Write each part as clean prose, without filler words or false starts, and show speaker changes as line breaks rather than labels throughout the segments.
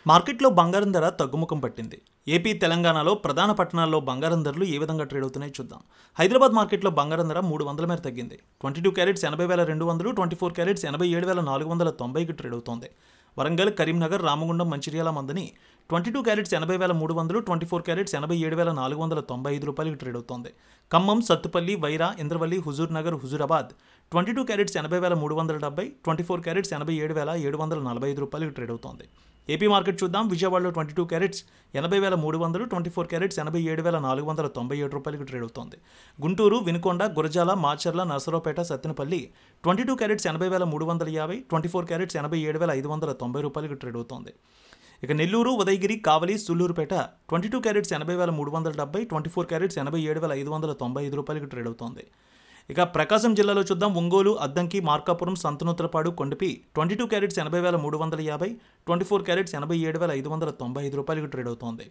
మార్కెట్లో బంగారం ధర తగ్గుముఖం పట్టింది. ఏపీ, తెలంగాణలో ప్రధాన పట్టణాల్లో బంగారం ధరలు ఏ విధంగా ట్రేడ్ అవుతున్నాయో చూద్దాం. హైదరాబాద్ మార్కెట్లో బంగారం ధర 300 మేర తగ్గింది. 22 క్యారెట్స్ 80,200, 24 క్యారెట్స్ 87,490కి ట్రేడ్ అవుతోంది. వరంగల్, కరీంనగర్, రామగుండం, మంచిర్యాల మందని 22 క్యారెట్స్ 80,300, 24 క్యారెట్స్ 87,495 రూపాయలకి ట్రేడ్ అవుతోంది. ఖమ్మం, సత్తుపల్లి, వైరా, ఇంద్రవల్లి, హుజూర్ నగర్, హుజూరాబాద్ 22 క్యారెట్స్ 80,370, 24 క్యారెట్స్ 87,745 రూపాయలకి ట్రేడ్ అవుతోంది. ఏపీ మార్కెట్ చూద్దాం. విజయవాడలో 22 క్యారెట్స్ 80,300, 24 క్యారెట్స్ 87,497 రూపాయలకి ట్రేడ్ అవుతోంది. గుంటూరు, వినుకొండ, గురజాల, మాచర్ల, నరసరావుపేట, సత్తెనపల్లి 22 క్యారెట్స్ 80,350, 24 క్యారెట్స్ 87,590 రూపాయలకి ట్రేడ్ అవుతోంది. ఇక నెల్లూరు, ఉదయగిరి, కావలి, సుళ్లూరుపేట 22 క్యారెట్స్ 80,370, 24 క్యారెట్స్ 87,595 రూపాయలకి ట్రేడ్ అవుతోంది. ఇక ప్రకాశం జిల్లాలో చూద్దాం. ఒంగోలు, అద్దంకి, మార్కాపురం, సంతనూతలపాడు, కొండపి 22 క్యారెట్స్ 80,350, 24 క్యారెట్స్ 87,595 రూపాయలకి ట్రేడ్ అవుతోంది.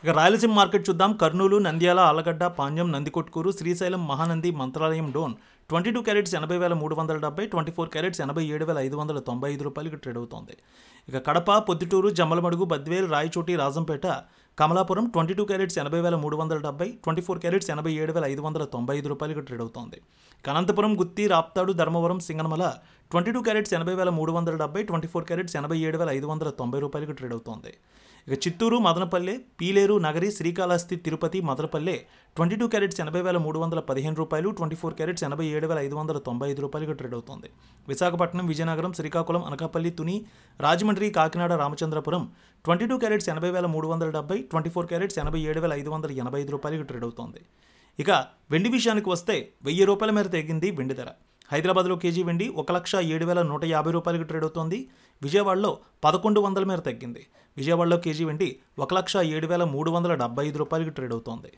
ఇక రాయలసీమ మార్కెట్ చూద్దాం. కర్నూలు, నంద్యాల, ఆలగడ్డ, పాణ్యం, నందికొట్కూరు, శ్రీశైలం, మహానంది, మంత్రాలయం, డోన్ 22 క్యారెట్స్ 80,370, 24 క్యారెట్స్ 87,595 రూపాయలకి ట్రేడ్ అవుతోంది. ఇక కడప, పొద్దుటూరు, జమ్మలమడుగు, బద్వేల్, రాయచోటి, రాజంపేట, కమలాపురం 22 క్యారెట్స్ 80,370, 24 క్యారెట్స్ 87,595 రూపాయలకి ట్రేడ్ అవుతోంది. అనంతపురం, గుత్తి, రాప్తాడు, ధర్మవరం, సింగనమల 22 క్యారెట్స్ 80,370, 24 క్యారెట్స్ 87,590 రూపాయలకి ట్రేడ్ అవుతోంది. ఇక చిత్తూరు, మదనపల్లె, పీలేరు, నగరి, శ్రీకాళహస్తి, తిరుపతి, మదనపల్లె 22 క్యారెట్స్ 80,315 రూపాయలు, 24 క్యారెట్స్ 87,595 రూపాయలకి ట్రేడ్ అవుతోంది. విశాఖపట్నం, విజయనగరం, శ్రీకాకుళం, అనకాపల్లి, తుని, రాజమండ్రి, కాకినాడ, రామచంద్రపురం 22 క్యారెట్స్ 80,370, 24 క్యారెట్స్ 87,585 రూపాయలకి ట్రేడ్ అవుతోంది. ఇక వెండి విషయానికి వస్తే 1,000 రూపాయల మేర తగ్గింది వెండి ధర. హైదరాబాద్లో కేజీ వెండి 1,07,150 రూపాయలకి ట్రేడ్ అవుతోంది. విజయవాడలో 1,100 మేర తగ్గింది. విజయవాడలో కేజీ వెండి 1,07,375 రూపాయలకి ట్రేడ్ అవుతోంది.